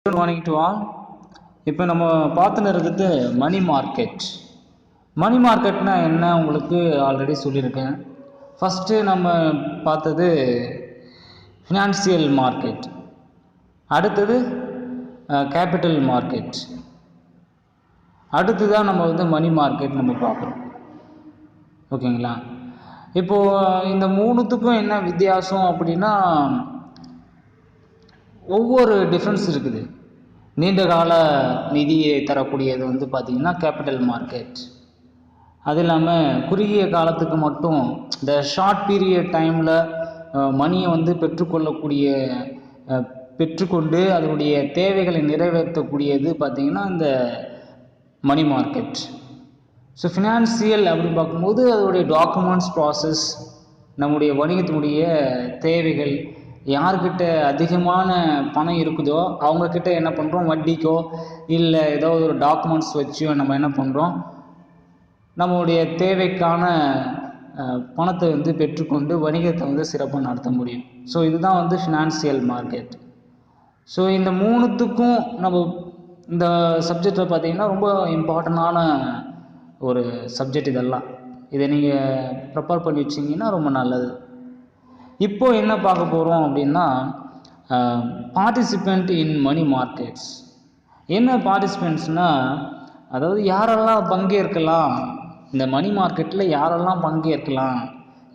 Good morning to all. இப்போ நம்ம பார்த்துன்னு இருக்கிறது மணி மார்க்கெட். மணி மார்க்கெட்னா என்ன உங்களுக்கு ஆல்ரெடி சொல்லியிருக்கேன். ஃபஸ்ட்டு நம்ம பார்த்தது ஃபினான்சியல் மார்க்கெட், அடுத்தது கேபிட்டல் மார்க்கெட், அடுத்து தான் நம்ம மணி மார்க்கெட் நம்ம பார்க்குறோம். ஓகேங்களா? இப்போது இந்த மூணுத்துக்கும் என்ன வித்தியாசம் அப்படின்னா, ஒவ்வொரு டிஃப்ரென்ஸ் இருக்குது. நீண்ட கால நிதியை தரக்கூடியது பார்த்திங்கன்னா கேபிட்டல் மார்க்கெட். அது இல்லாமல் குறுகிய காலத்துக்கு மட்டும் இந்த ஷார்ட் பீரியட் டைமில் மணியை பெற்றுக்கொண்டு அதனுடைய தேவைகளை நிறைவேற்றக்கூடியது பார்த்திங்கன்னா இந்த மணி மார்க்கெட். ஸோ ஃபினான்சியல் அப்படின்னு பார்க்கும்போது அதோடைய டாக்குமெண்ட்ஸ் ப்ராசஸ், நம்முடைய வணிகத்தினுடைய தேவைகள், யார்கிட்ட அதிகமான பணம் இருக்குதோ அவங்கக்கிட்ட என்ன பண்ணுறோம், வட்டிக்கோ இல்லை ஏதோ ஒரு டாக்குமெண்ட்ஸ் வச்சோ நம்ம என்ன பண்ணுறோம், நம்மளுடைய தேவைக்கான பணத்தை பெற்றுக்கொண்டு வணிகத்தை சிறப்பாக நடத்த முடியும். ஸோ இதுதான் ஃபினான்சியல் மார்க்கெட். ஸோ இந்த மூணுத்துக்கும் நம்ம இந்த சப்ஜெக்டில் பார்த்திங்கன்னா ரொம்ப இம்பார்ட்டண்டான ஒரு சப்ஜெக்ட் இதெல்லாம். இதை நீங்கள் ப்ரிப்பேர் பண்ணி வச்சிங்கன்னா ரொம்ப நல்லது. இப்போது என்ன பார்க்க போகிறோம் அப்படின்னா, பார்ட்டிசிபெண்ட் இன் மணி மார்க்கெட்ஸ். என்ன பார்ட்டிசிபெண்ட்ஸ்னால், அதாவது யாரெல்லாம் பங்கேற்கலாம், இந்த மணி மார்க்கெட்டில் யாரெல்லாம் பங்கேற்கலாம்,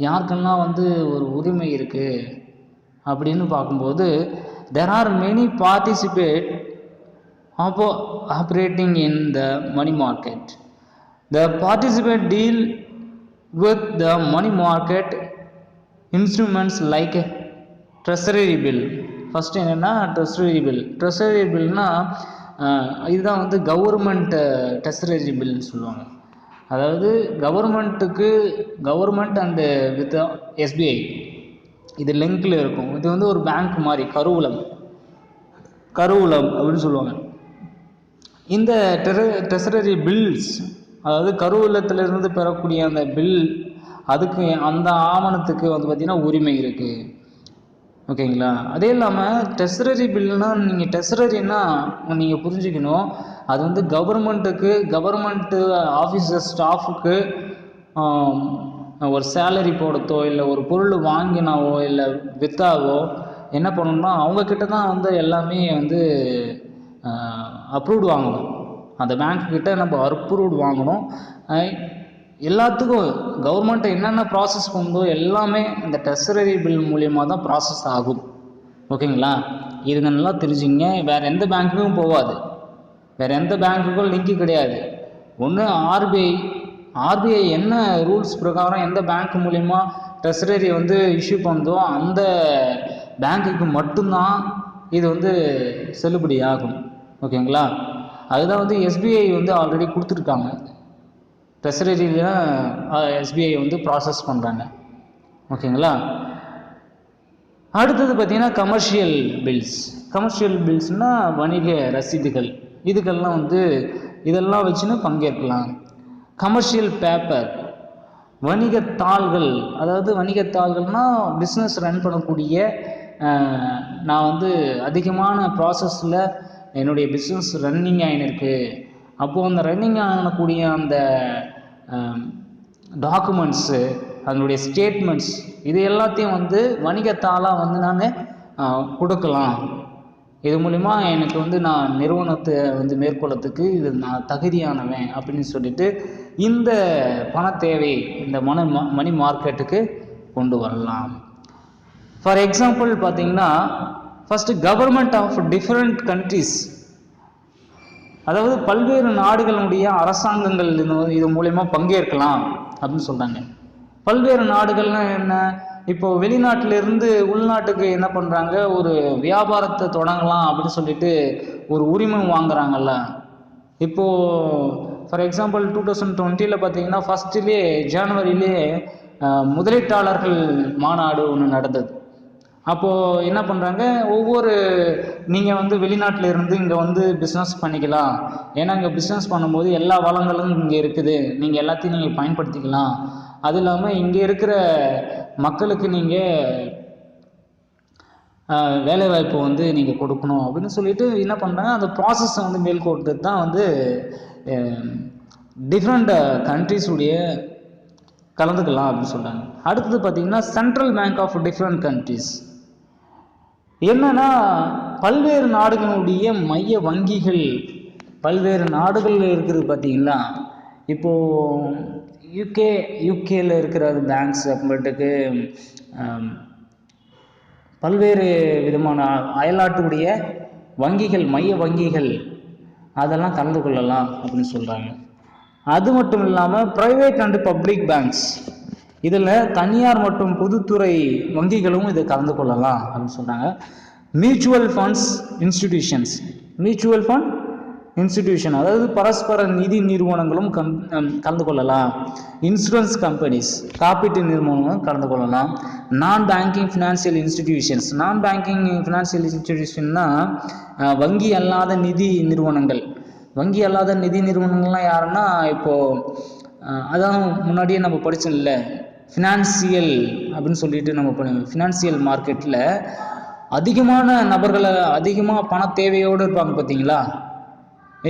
யாருக்கெல்லாம் ஒரு உரிமை இருக்குது அப்படின்னு பார்க்கும்போது, there are many participate operating in the money market. The participant deal with the money market instruments like treasury bill. First என்னென்னா ட்ரெஸரரி பில். ட்ரெஸரரி பில்னால் இதுதான் கவர்மெண்ட் ட்ரெஸரரி பில்னு சொல்லுவாங்க. அதாவது கவர்மெண்ட் அண்டு வித் எஸ்பிஐ இது லிங்கில் இருக்கும். இது ஒரு பேங்க் மாதிரி, கருவூலம் அப்படின்னு சொல்லுவாங்க. இந்த ட்ரெஸரரி பில்ஸ், அதாவது கருவூலத்திலிருந்து பெறக்கூடிய அந்த பில், அதுக்கு அந்த ஆவணத்துக்கு பார்த்திங்கன்னா உரிமை இருக்குது. ஓகேங்களா? அதே இல்லாமல் ட்ரெஸரரி பில்னால், நீங்கள் ட்ரெஸரரின்னா நீங்கள் புரிஞ்சுக்கணும், அது கவர்மெண்ட்டு ஆஃபீஸர் ஸ்டாஃபுக்கு ஒரு சேலரி போடத்தோ இல்லை ஒரு பொருள் வாங்கினாவோ இல்லை விற்றாவோ என்ன பண்ணணும்னா அவங்கக்கிட்ட தான் எல்லாமே அப்ரூவ்டு வாங்கணும். அந்த பேங்க்கிட்ட நம்ம அப்ரூவ்டு வாங்கணும். எல்லாத்துக்கும் கவர்மெண்ட்டை என்னென்ன ப்ராசஸ் பண்ணுதோ எல்லாமே இந்த ட்ரெஸரரி பில் மூலியமாக தான் ப்ராசஸ் ஆகும். ஓகேங்களா? இது நல்லா தெரிஞ்சுங்க. வேறு எந்த பேங்க்குக்கும் போகாது, வேறு எந்த பேங்க்குக்கும் லிங்க்கு கிடையாது. ஒன்று ஆர்பிஐ என்ன ரூல்ஸ் பிரகாரம் எந்த பேங்க் மூலிமா ட்ரெஸரரி இஷ்யூ பண்ணுதோ அந்த பேங்க்குக்கு மட்டும்தான் இது செல்லுபடி ஆகும். ஓகேங்களா? அதுதான் எஸ்பிஐ ஆல்ரெடி கொடுத்துருக்காங்க. ட்ரெஸரரியில் எஸ்பிஐ ப்ராசஸ் பண்ணுறாங்க. ஓகேங்களா? அடுத்தது பார்த்திங்கன்னா கமர்ஷியல் பில்ஸ்னால் வணிக ரசீதுகள். இதுக்கெல்லாம் இதெல்லாம் வச்சுன்னு பங்கேற்கலாம். கமர்ஷியல் பேப்பர், வணிகத்தாள்கள். அதாவது வணிகத்தாள்கள்னால் பிஸ்னஸ் ரன் பண்ணக்கூடிய, நான் அதிகமான ப்ராசஸில் என்னுடைய பிஸ்னஸ் ரன்னிங் ஆகினிருக்கு, அப்போது அந்த ரன்னிங் ஆகக்கூடிய அந்த டாக்குமெண்ட்ஸு, அதனுடைய ஸ்டேட்மெண்ட்ஸ், இது எல்லாத்தையும் வணிகத்தாளாக நான் கொடுக்கலாம். இது மூலிமா எனக்கு நான் நிறுவனத்தை மேற்கொள்ளத்துக்கு இது நான் தகுதியானவன் அப்படின்னு சொல்லிட்டு இந்த பண தேவை இந்த மணி மார்க்கெட்டுக்கு கொண்டு வரலாம். ஃபார் எக்ஸாம்பிள் பார்த்திங்கன்னா, first government of different countries, அதாவது பல்வேறு நாடுகளுடைய அரசாங்கங்கள் இது மூலயமா பங்கேற்கலாம் அப்படின்னு சொல்கிறாங்க. பல்வேறு நாடுகள்னால் என்ன, இப்போது வெளிநாட்டிலிருந்து உள்நாட்டுக்கு என்ன பண்ணுறாங்க, ஒரு வியாபாரத்தை தொடங்கலாம் அப்படின்னு சொல்லிட்டு ஒரு உரிமை வாங்குறாங்கல்ல. இப்போது ஃபார் எக்ஸாம்பிள் 2020 பார்த்திங்கன்னா ஜனவரியிலே முதலீட்டாளர்கள் மாநாடு ஒன்று நடந்தது. அப்போது என்ன பண்ணுறாங்க, நீங்கள் வெளிநாட்டில் இருந்து இங்கே பிஸ்னஸ் பண்ணிக்கலாம், ஏன்னா இங்கே பிஸ்னஸ் பண்ணும்போது எல்லா வளங்களும் இங்கே இருக்குது, நீங்கள் எல்லாத்தையும் நீங்கள் பயன்படுத்திக்கலாம். அது இல்லாமல் இங்கே இருக்கிற மக்களுக்கு நீங்கள் வேலைவாய்ப்பு வந்து நீங்கள் கொடுக்கணும் அப்படின்னு சொல்லிட்டு என்ன பண்ணுறாங்க, அந்த ப்ராசஸை வந்து மேற்கொண்டு தான் வந்து டிஃப்ரெண்ட் கண்ட்ரிஸுடைய கலந்துக்கலாம் அப்படின்னு சொல்கிறாங்க. அடுத்தது பார்த்திங்கன்னா central bank of different countries. என்னன்னா பல்வேறு நாடுகளுடைய மைய வங்கிகள் பல்வேறு நாடுகளில் இருக்கிறது பார்த்திங்கன்னா, இப்போது யூகேல இருக்கிற பேங்க்ஸ், அப்புறமேட்டுக்கு பல்வேறு விதமான அயல்நாட்டுடைய வங்கிகள், மைய வங்கிகள், அதெல்லாம் கலந்து கொள்ளலாம் அப்படின்னு சொல்கிறாங்க. அது மட்டும் இல்லாமல் ப்ரைவேட் அண்ட் பப்ளிக் பேங்க்ஸ், இதில் தனியார் மற்றும் பொதுத்துறை வங்கிகளும் இதை கலந்து கொள்ளலாம் அப்படின்னு சொல்கிறாங்க. Mutual funds institutions, mutual fund institution அதாவது பரஸ்பர நிதி நிறுவனங்களும் கலந்து கொள்ளலாம். இன்சூரன்ஸ் கம்பெனிஸ், காப்பீட்டு நிறுவனங்களும் கலந்து கொள்ளலாம். நான் பேங்கிங் ஃபினான்சியல் இன்ஸ்டிடியூஷன்ஸ், நான் பேங்கிங் ஃபினான்சியல் இன்ஸ்டிடியூஷன்னா வங்கி அல்லாத நிதி நிறுவனங்கள். வங்கி அல்லாத நிதி நிறுவனங்கள்லாம் யாருன்னா, இப்போது அதான் முன்னாடியே நம்ம படித்தோம்ல, ஃபினான்சியல் அப்படின்னு சொல்லிட்டு நம்ம ஃபினான்சியல் மார்க்கெட்டில் அதிகமான நபர்களை அதிகமாக பண தேவையோடு இருப்பாங்க பார்த்தீங்களா.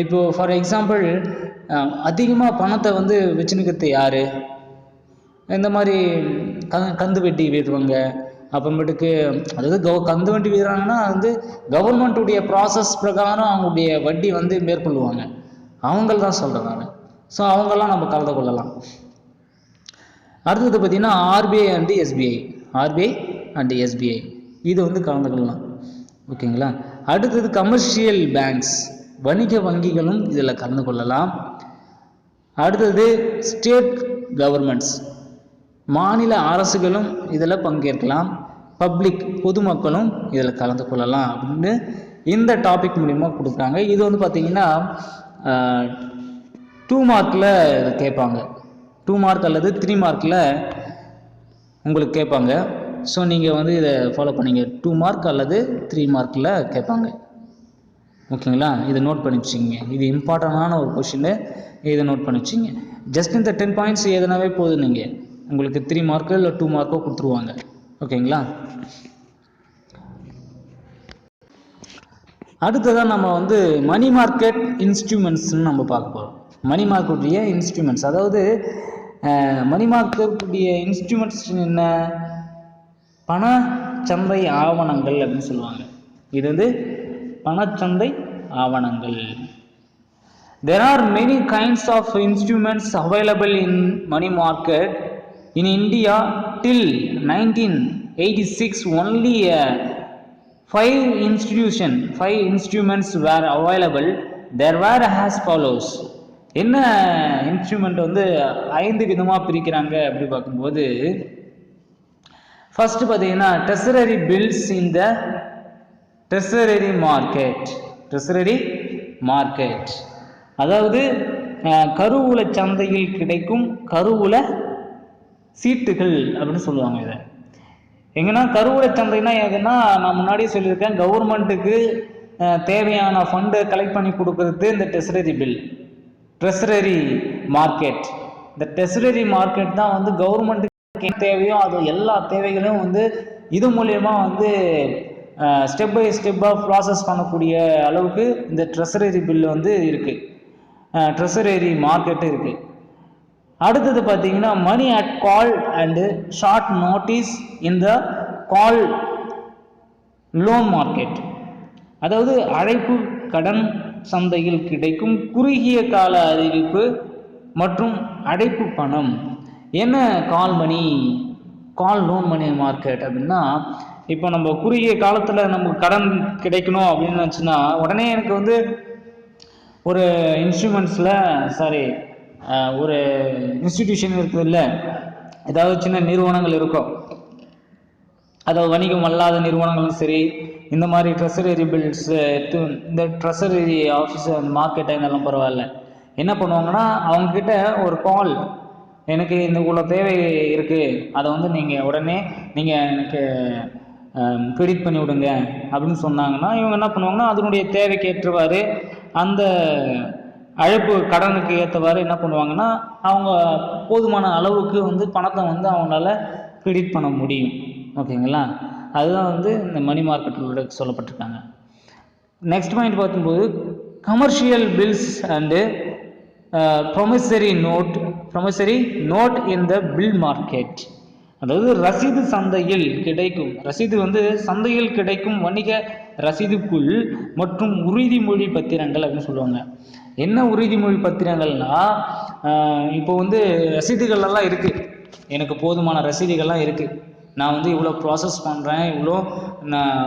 இப்போது ஃபார் எக்ஸாம்பிள் அதிகமாக பணத்தை வந்து வச்சுனுக்கிறது யார்? இந்த மாதிரி கந்து வெட்டி விடுவாங்க. அப்புறமேட்டுக்கு அதாவது கந்து வண்டி விடுறாங்கன்னா வந்து கவர்மெண்ட்டுடைய ப்ராசஸ் பிரகாரம் அவங்களுடைய வட்டி வந்து மேற்கொள்ளுவாங்க. அவங்கள தான் சொல்கிறேன் நான். ஸோ அவங்கெல்லாம் நம்ம கலந்து கொள்ளலாம். அடுத்தது பார்த்திங்கன்னா RBI and SBI, RBI and SBI இது வந்து கலந்து கொள்ளலாம். ஓகேங்களா. அடுத்தது கமர்ஷியல் பேங்க்ஸ், வணிக வங்கிகளும் இதில் கலந்து கொள்ளலாம். அடுத்தது ஸ்டேட் கவர்மெண்ட்ஸ், மாநில அரசுகளும் இதில் பங்கேற்கலாம். பப்ளிக், பொதுமக்களும் இதில் கலந்து கொள்ளலாம் அப்படின்னு இந்த டாபிக் மூலிமா கொடுக்குறாங்க. இது வந்து பார்த்திங்கன்னா 2 மார்க்கில் கேட்பாங்க. 2 மார்க் அல்லது 3 மார்க்கில் உங்களுக்கு கேட்பாங்க. ஸோ நீங்கள் வந்து இதை ஃபாலோ பண்ணிங்க. 2 மார்க் அல்லது 3 மார்க்கில் கேட்பாங்க. ஓகேங்களா. இதை நோட் பண்ணி வச்சுக்கிங்க. இது இம்பார்ட்டண்டான ஒரு கொஷின், இதை நோட் பண்ணி வச்சுங்க. ஜஸ்ட் இந்த 10 பாயிண்ட்ஸ் எதுனாவே போதும், நீங்கள் உங்களுக்கு 3 மார்க்கோ இல்லை 2 மார்க்கோ கொடுத்துருவாங்க. ஓகேங்களா. அடுத்ததான் நம்ம வந்து மணி மார்க்கெட் இன்ஸ்ட்ருமெண்ட்ஸ்ன்னு நம்ம பார்க்க போகிறோம். மணி மார்க்கெட்டுடைய இன்ஸ்ட்ருமெண்ட்ஸ், அதாவது மணி மார்க்கெட்டுடைய இன்ஸ்ட்ருமெண்ட்ஸ் என்ன? பணச்சந்தை ஆவணங்கள் அப்படின்னு சொல்லுவாங்க. இது வந்து பணச்சந்தை ஆவணங்கள். There are many kinds of instruments available in money market. In India, till 1986, only 5 instruments were available. There were as follows. என்ன இன்ஸ்ட்ருமெண்ட் வந்து 5 விதமாக பிரிக்கிறாங்க அப்படி பார்க்கும்போது, ஃபர்ஸ்ட் பார்த்தீங்கன்னா ட்ரெஸரரி பில்ஸ் இன் த ட்ரெஸரரி மார்க்கெட். ட்ரெஸரரி மார்க்கெட் அதாவது கருவூல சந்தையில் கிடைக்கும் கருவூல சீட்டுகள் அப்படின்னு சொல்லுவாங்க. இதை எங்கன்னா கருவூல சந்தைனா எதுனா, நான் முன்னாடியே சொல்லியிருக்கேன், கவர்மெண்ட்டுக்கு தேவையான ஃபண்டை கலெக்ட் பண்ணி கொடுக்கறது இந்த ட்ரெஸரரி பில், ட்ரெஸரரி மார்க்கெட். இந்த ட்ரெஸரரி மார்க்கெட் தான் வந்து கவர்மெண்ட்டுக்கு தேவையோ அது எல்லா தேவைகளையும் வந்து இது மூலயமா வந்து ஸ்டெப் பை ஸ்டெப்பாக ப்ராசஸ் பண்ணக்கூடிய அளவுக்கு இந்த ட்ரெஸரரி பில் வந்து இருக்குது, ட்ரெஸரரி மார்க்கெட்டு இருக்குது. அடுத்தது பார்த்தீங்கன்னா money at call and short notice in the call loan market. அதாவது அழைப்பு கடன் சந்தையில் கிடைக்கும் குறுகிய கால அறிவிப்பு மற்றும் அழைப்பு பணம். என்ன கால் மணி, கால் லோன் மணி மார்க்கெட் அப்படின்னா, இப்போ நம்ம குறுகிய காலத்தில் நமக்கு கடன் கிடைக்கணும் அப்படின்னு நினச்சுன்னா, உடனே எனக்கு வந்து ஒரு ஒரு இன்ஸ்டிடியூஷன் இருக்குது இல்லை, ஏதாவது சின்ன நிறுவனங்கள் இருக்கும், அதாவது வணிகம் அல்லாத நிறுவனங்களும் சரி, இந்த மாதிரி ட்ரெஸரரி பில்ஸ், இந்த ட்ரெஸரரி ஆஃபீஸ், அந்த மார்க்கெட்டை இருந்தாலும் பரவாயில்ல, என்ன பண்ணுவாங்கன்னா அவங்கக்கிட்ட ஒரு கால், எனக்கு இந்த இவ்வளோ தேவை இருக்குது, அதை வந்து நீங்கள் உடனே நீங்கள் எனக்கு கிரெடிட் பண்ணி விடுங்க அப்படின்னு சொன்னாங்கன்னா, இவங்க என்ன பண்ணுவாங்கன்னா அதனுடைய தேவைக்கு ஏற்றவாறு, அந்த அழைப்பு கடனுக்கு ஏற்றவாறு என்ன பண்ணுவாங்கன்னா அவங்க போதுமான அளவுக்கு வந்து பணத்தை வந்து அவங்களால கிரெடிட் பண்ண முடியும். ஓகேங்களா. அதுதான் வந்து இந்த மணி மார்க்கெட்டில் சொல்லப்பட்டிருக்காங்க. நெக்ஸ்ட் பாயிண்ட் பார்க்கும்போது commercial bills and promissory note in the bill market. அதாவது ரசீது சந்தையில் கிடைக்கும், ரசீது வந்து சந்தையில் கிடைக்கும் வணிக ரசீதுக்குள் மற்றும் உறுதிமொழி பத்திரங்கள் அப்படின்னு சொல்லுவாங்க. என்ன உறுதிமொழி பத்திரங்கள்னா, இப்போ வந்து ரசீதுகள்லாம் இருக்குது, எனக்கு போதுமான ரசீதுகள்லாம் இருக்குது, நான் வந்து இவ்வளோ ப்ராசஸ் பண்ணுறேன், இவ்வளோ நான்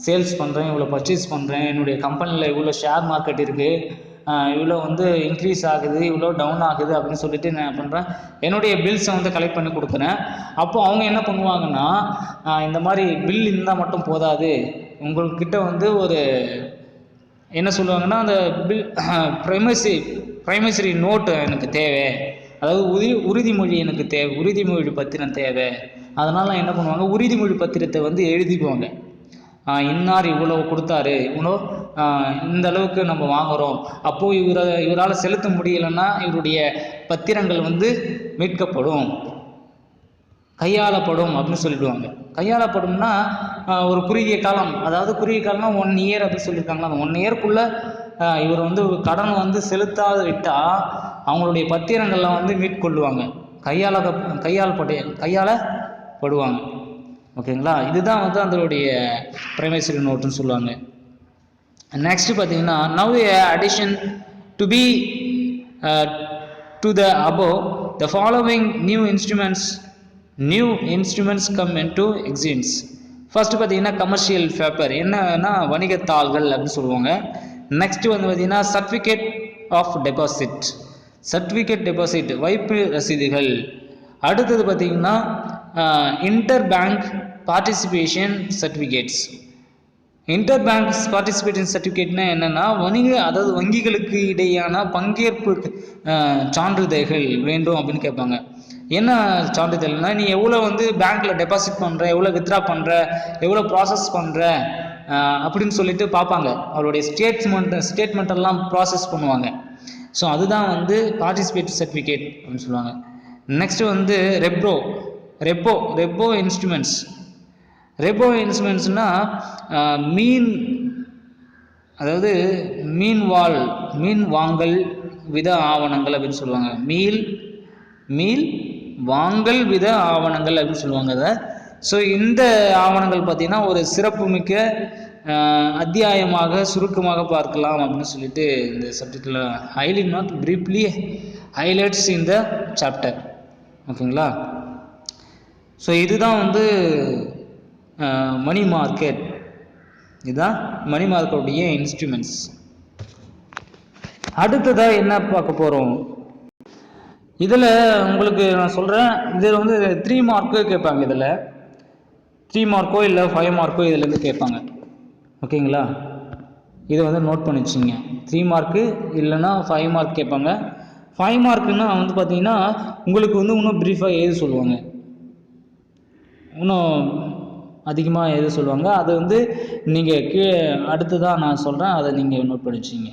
சேல்ஸ் பண்ணுறேன், இவ்வளோ பர்ச்சேஸ் பண்ணுறேன், என்னுடைய கம்பெனியில் இவ்வளோ ஷேர் மார்க்கெட் இருக்குது, இவ்வளோ வந்து இன்க்ரீஸ் ஆகுது, இவ்வளோ டவுன் ஆகுது அப்படின்னு சொல்லிட்டு நான் பண்ணுறேன், என்னுடைய பில்ஸை வந்து கலெக்ட் பண்ணி கொடுக்குறேன். அப்போது அவங்க என்ன பண்ணுவாங்கன்னா, இந்த மாதிரி பில் இருந்தால் மட்டும் போதாது, உங்கள்கிட்ட வந்து ஒரு என்ன சொல்லுவாங்கன்னா, அந்த பில் ப்ரைமசரி நோட்டு எனக்கு தேவை, அதாவது உறுதிமொழி எனக்கு தேவை, உறுதிமொழி பத்திரம் தேவை. அதனால் என்ன பண்ணுவாங்க, உறுதிமொழி பத்திரத்தை வந்து எழுதிக்குவாங்க. இன்னார் இவ்வளோ கொடுத்தாரு, இவ்வளோ இந்த அளவுக்கு நம்ம வாங்குகிறோம், அப்போது இவரால் செலுத்த முடியலைன்னா இவருடைய பத்திரங்கள் வந்து மீட்கப்படும், கையாளப்படும் அப்படின்னு சொல்லிடுவாங்க. கையாளப்படும்னா ஒரு குறுகிய காலம், அதாவது குறுகிய காலம்னா 1 இயர் அப்படின்னு சொல்லியிருக்காங்களா, அந்த 1 இயர்க்குள்ளே இவர் வந்து கடன் வந்து செலுத்தாத விட்டால் அவங்களுடைய பத்திரங்கள்லாம் வந்து மீட்கொள்ளுவாங்க, கையாளப்படுவாங்க. ஓகேங்களா, இதுதான் வந்து அதனுடைய ப்ரைமசரி நோட்டுன்னு சொல்லுவாங்க. நெக்ஸ்ட் பார்த்தீங்கன்னா, now addition to be to the above the following new instruments come into existence. First பார்த்தீங்கன்னா கமர்ஷியல் பேப்பர், என்னன்னா வணிகத்தாள்கள் அப்படின்னு சொல்லுவாங்க. நெக்ஸ்ட் வந்து பார்த்தீங்கன்னா சர்டிஃபிகேட் டெபாசிட் வைப்பு ரசீதுகள். அடுத்தது பார்த்தீங்கன்னா inter bank participation certificates. Inter bank participation சர்டிஃபிகேட்னா என்னென்னா, அதாவது வங்கிகளுக்கு இடையான பங்கேற்பு சான்றிதழ்கள் வேண்டும் அப்படின்னு கேட்பாங்க. என்ன சான்றிதழ்னா, நீ எவ்வளோ வந்து பேங்க்கில் டெபாசிட் பண்ணுற, எவ்வளோ வித்ட்ரா பண்ணுற, எவ்வளோ ப்ராசஸ் பண்ணுற அப்படின்னு சொல்லிட்டு பார்ப்பாங்க. அவருடைய ஸ்டேட்மெண்ட்டெல்லாம் ப்ராசஸ் பண்ணுவாங்க. ஸோ அதுதான் வந்து பார்ட்டிசிபேட் சர்டிஃபிகேட் அப்படின்னு சொல்லுவாங்க. நெக்ஸ்ட்டு வந்து ரெப்போ இன்ஸ்ட்ருமெண்ட்ஸ்னால் அதாவது மீன் வாங்கல் வித ஆவணங்கள் அப்படின்னு சொல்லுவாங்க. மீள் வாங்கல் வித ஆவணங்கள் அப்படின்னு சொல்லுவாங்க அதை. ஸோ இந்த ஆவணங்கள் பார்த்திங்கன்னா ஒரு சிறப்புமிக்க அத்தியாயமாக சுருக்கமாக பார்க்கலாம் அப்படின்னு சொல்லிட்டு இந்த சப்ஜெக்டில் highly not briefly highlights in the chapter. ஓகேங்களா, ஸோ இதுதான் வந்து மணி மார்க்கெட், இதுதான் மணி மார்க்கெட்டுடைய இன்ஸ்ட்ருமெண்ட்ஸ். அடுத்ததாக என்ன பார்க்க போகிறோம், இதில் உங்களுக்கு நான் சொல்கிறேன், இதில் வந்து 3 மார்க்கு கேட்பாங்க. இதில் 3 மார்க்கோ இல்லை 5 மார்க்கோ இதிலேருந்து கேட்பாங்க. ஓகேங்களா, இதை வந்து நோட் பண்ணி வச்சுங்க. 3 மார்க்கு இல்லைன்னா 5 மார்க் கேட்பாங்க. 5 மார்க்குன்னா வந்து பார்த்தீங்கன்னா உங்களுக்கு வந்து இன்னும் ப்ரீஃபாக எழுத சொல்லுவாங்க, இன்னும் அதிகமாக எழுத சொல்லுவாங்க. அது வந்து நீங்கள் அடுத்ததாக நான் சொல்கிறேன், அதை நீங்கள் நோட் பண்ணி வச்சுங்க.